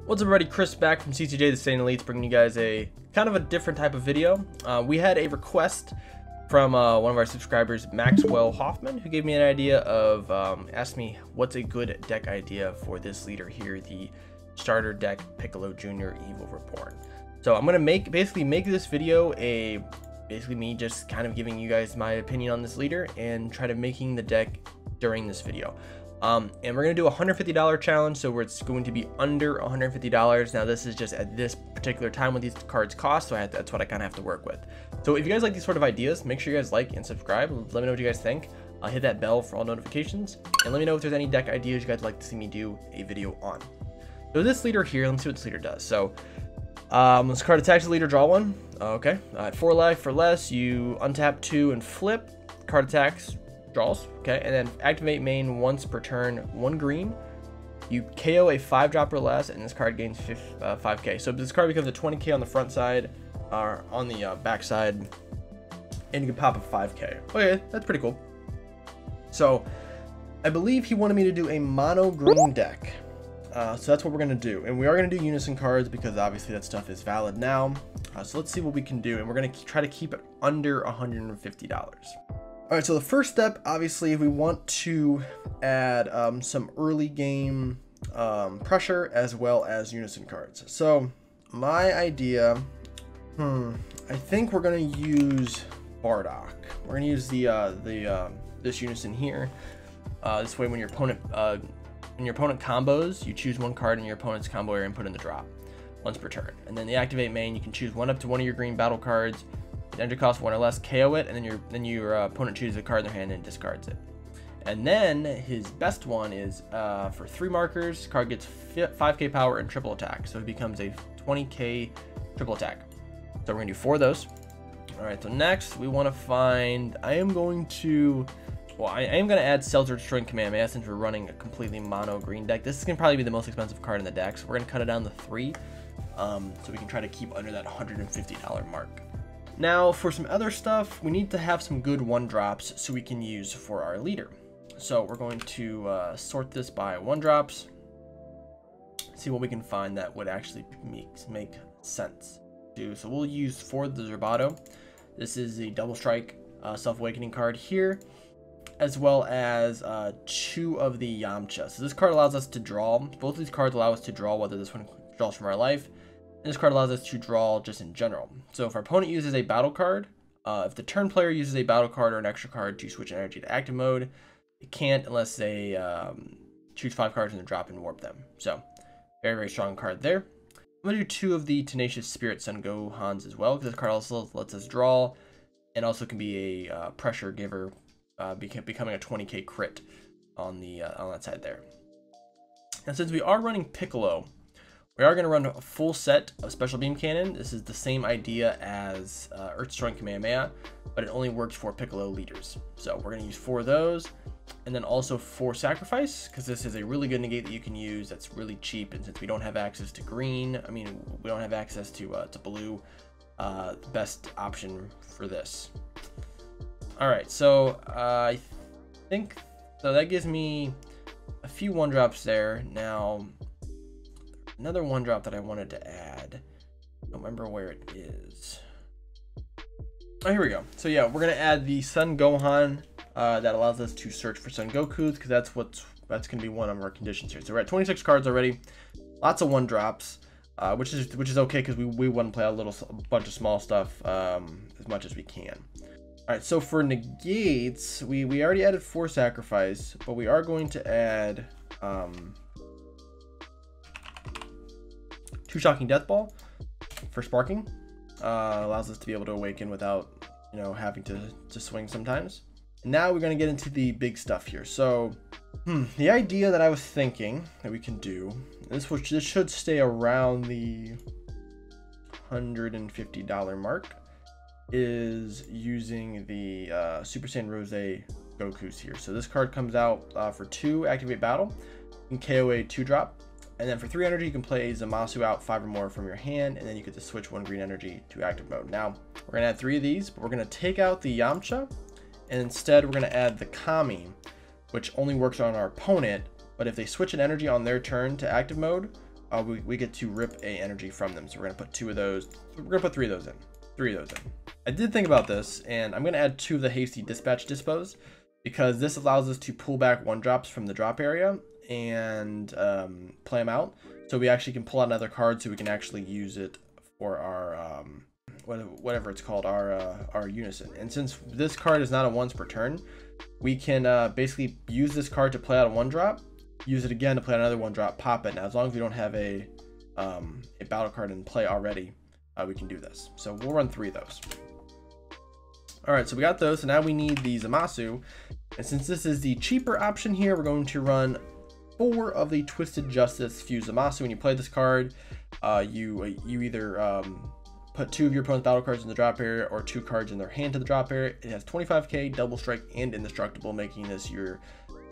What's up everybody, Chris back from TCG The Saiyan Elites, bringing you guys a kind of a different type of video. We had a request from one of our subscribers, Maxwell Hoffman, who gave me an idea of, asked me what's a good deck idea for this leader here, the starter deck Piccolo Jr. Evil Reborn. So I'm going to basically make this video basically me just kind of giving you guys my opinion on this leader and try to making the deck during this video. And we're going to do a $150 challenge, so it's going to be under $150. Now this is just at this particular time what these cards cost, so that's what I kind of have to work with. So if you guys like these sort of ideas, make sure you guys like and subscribe. Let me know what you guys think. Hit that bell for all notifications, and let me know if there's any deck ideas you guys would like to see me do a video on. So this leader here, let's see what this leader does. So this card attacks the leader, draw one. Okay, at 4 life for less, you untap 2 and flip. Card attacks, draws. Okay, and then activate main once per turn, 1 green. You KO a 5-drop or less, and this card gains 5k. So this card becomes a 20k on the front side, or on the back side, and you can pop a 5k. Okay, that's pretty cool. So I believe he wanted me to do a mono green deck. So that's what we're going to do, and we are going to do unison cards because obviously that stuff is valid now. So let's see what we can do, and we're going to try to keep it under $150. All right, so the first step, obviously, we want to add some early game pressure as well as unison cards. So my idea, I think we're going to use Bardock. We're going to use this unison here. This way, when your opponent combos, you choose one card in your opponent's combo area and put in the drop once per turn. And then the activate main, you can choose one up to one of your green battle cards. It energy costs 1 or less, KO it, and then your opponent chooses a card in their hand and discards it. And then his best one is for 3 markers, card gets 5k power and triple attack, so it becomes a 20k triple attack. So we're gonna do 4 of those. All right, so next we want to find, I am going to add Seltzer Destroying Kamehameha since we're running a completely mono green deck. This is gonna probably be the most expensive card in the deck, so we're gonna cut it down to 3, so we can try to keep under that $150 mark. Now for some other stuff, we need to have some good 1-drops so we can use for our leader. So we're going to sort this by 1-drops, see what we can find that would actually make sense. So we'll use for the Zerbato. This is the double strike self-awakening card here, as well as 2 of the Yamcha. So this card allows us to draw. Both of these cards allow us to draw, whether this one draws from our life, and this card allows us to draw just in general. So if our opponent uses a battle card, if the turn player uses a battle card or an extra card to switch energy to active mode, it can't unless they choose 5 cards and then drop and warp them. So very, very strong card there. I'm going to do 2 of the Tenacious Spirit Son Gohans as well, because this card also lets us draw and also can be a pressure giver, becoming a 20k crit on that side there. And since we are running Piccolo, we are going to run a full set of Special Beam Cannon. This is the same idea as Earth Destroying Kamehameha, but it only works for Piccolo leaders. So we're going to use 4 of those, and then also 4 Sacrifice, because this is a really good negate that you can use that's really cheap, and since we don't have access to green, we don't have access to blue, the best option for this. All right, so I think, so that gives me a few 1-drops there. Now, another 1-drop that I wanted to add, I don't remember where it is. Oh, here we go. So yeah, we're gonna add the Son Gohan that allows us to search for Son Gokus, because that's gonna be one of our conditions here. So we're at 26 cards already, lots of 1-drops, which is okay because we want to play a bunch of small stuff as much as we can. All right, so for negates, we already added 4 Sacrifice, but we are going to add 2 Shocking Death Ball for sparking. Allows us to be able to awaken without, having to swing sometimes. And now we're going to get into the big stuff here. So, the idea that I was thinking that we can do, this should stay around the $150 mark, is using the Super Saiyan Rose Gokus here. So this card comes out for 2 activate battle. You can KO a 2-drop. And then for 3 energy, you can play Zamasu out 5 or more from your hand, and then you get to switch 1 green energy to active mode. Now, we're going to add 3 of these, but we're going to take out the Yamcha, and instead we're going to add the Kami, which only works on our opponent, but if they switch an energy on their turn to active mode, we get to rip a energy from them. So we're gonna put 2 of those. We're gonna put 3 of those in. 3 of those in. I did think about this, and I'm gonna add 2 of the hasty dispatch dispos because this allows us to pull back 1-drops from the drop area and play them out. So we actually can pull out another card, so we can actually use it for our whatever it's called, our unison. And since this card is not a once per turn, we can basically use this card to play out a 1-drop, use it again to play out another 1-drop, pop it. Now, as long as we don't have a battle card in play already, we can do this. So we'll run 3 of those. All right, so we got those. So now we need the Zamasu, and since this is the cheaper option here, we're going to run 4 of the Twisted Justice Fuse Zamasu. When you play this card, you either put 2 of your opponent's battle cards in the drop area or 2 cards in their hand to the drop area. It has 25k, double strike, and indestructible, making this your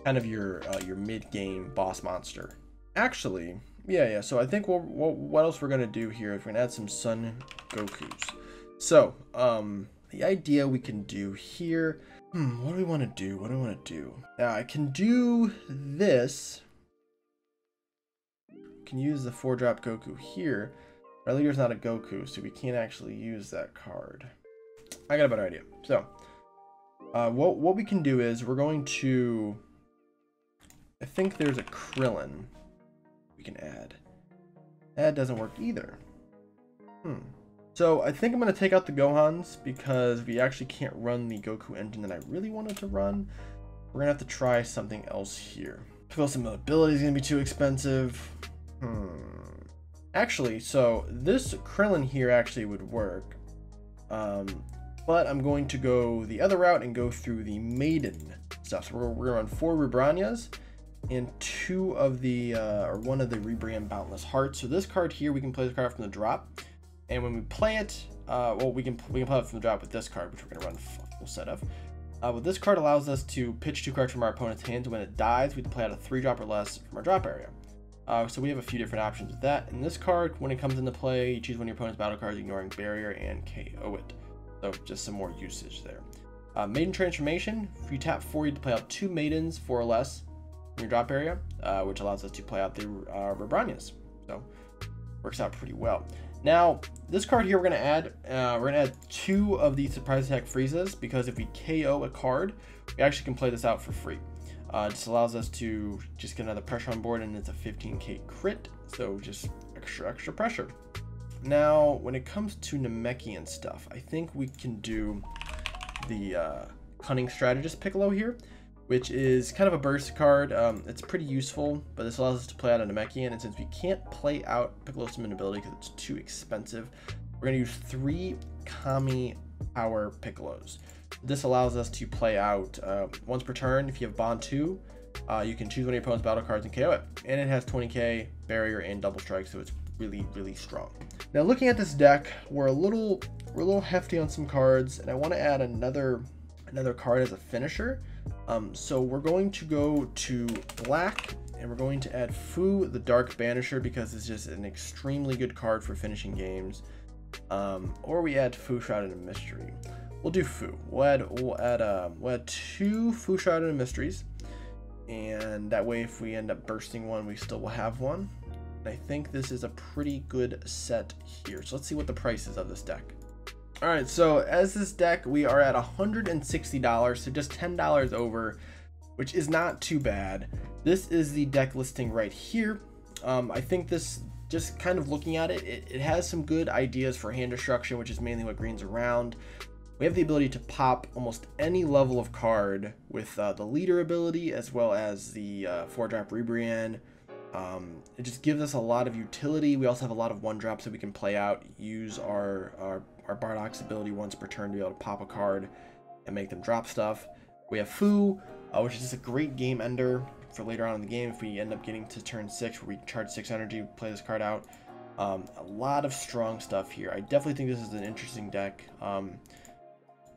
kind of your mid-game boss monster. Actually, yeah. So I think what else we're gonna do here is we're gonna add some Sun Gokus. So the idea we can do here, what do we want to do? Now I can do this. Can use the 4-drop Goku here. Our leader's not a Goku, so we can't actually use that card. I got a better idea. So, what we can do is we're going to... I think there's a Krillin we can add. That doesn't work either. So, I think I'm going to take out the Gohans because we actually can't run the Goku engine that I really wanted to run. We're going to have to try something else here. Piccolo ability is going to be too expensive. Actually, so this Krillin here actually would work, but I'm going to go the other route and go through the Maiden stuff. So we're gonna run 4 Rubranias and 2 of the or 1 of the Rebrand Boundless Hearts. So this card here, we can play this card from the drop, and when we play it, well, we can play it from the drop with this card, which we're gonna run a full set of. But this card allows us to pitch 2 cards from our opponent's hands. When it dies, we can play out a 3-drop or less from our drop area. So we have a few different options with that. And this card, when it comes into play, you choose one of your opponent's battle cards, ignoring barrier, and KO it. So just some more usage there. Maiden Transformation. If you tap 4, you play out 2 Maidens, 4 or less, in your drop area, which allows us to play out the Rubranias. So works out pretty well. Now, this card here we're going to add 2 of the Surprise Attack Freezes, because if we KO a card, we actually can play this out for free. Just allows us to just get another pressure on board, and it's a 15k crit, so just extra pressure. Now, when it comes to Namekian stuff, I think we can do the Cunning Strategist Piccolo here, which is kind of a burst card. It's pretty useful, but this allows us to play out a Namekian, and since we can't play out Piccolo's summon ability because it's too expensive, we're going to use 3 Kami Power Piccolos. This allows us to play out once per turn. If you have Bond 2, you can choose one of your opponent's battle cards and KO it. And it has 20k barrier and double strike, so it's really strong. Now, looking at this deck, we're a little hefty on some cards, and I want to add another card as a finisher. So we're going to go to black, and we're going to add Fu, the Dark Banisher, because it's just an extremely good card for finishing games. Or we add Fu Shrouded in Mystery. We'll do Fu. We'll add 2 Fu Shrouded in Mysteries, and that way if we end up bursting one, we still will have one. And I think this is a pretty good set here. So let's see what the price is of this deck. All right, so as this deck, we are at $160, so just $10 over, which is not too bad. This is the deck listing right here. I think this, just kind of looking at it, it has some good ideas for hand destruction, which is mainly what green's around. We have the ability to pop almost any level of card with the leader ability, as well as the 4-drop Rebrian. It just gives us a lot of utility. We also have a lot of 1-drops that we can play out, use our Bardock's ability once per turn to be able to pop a card and make them drop stuff. We have Fu, which is just a great game ender for later on in the game. If we end up getting to turn 6 where we charge 6 energy, play this card out. A lot of strong stuff here. I definitely think this is an interesting deck.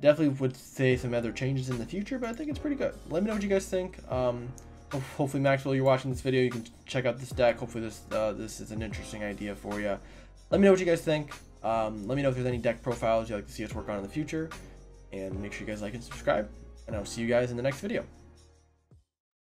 Definitely would say some other changes in the future, but I think it's pretty good. Let me know what you guys think. Hopefully, Maxwell, you're watching this video, you can check out this deck. Hopefully this is an interesting idea for you. Let me know what you guys think. Let me know if there's any deck profiles you'd like to see us work on in the future, and make sure you guys like and subscribe, and I'll see you guys in the next video.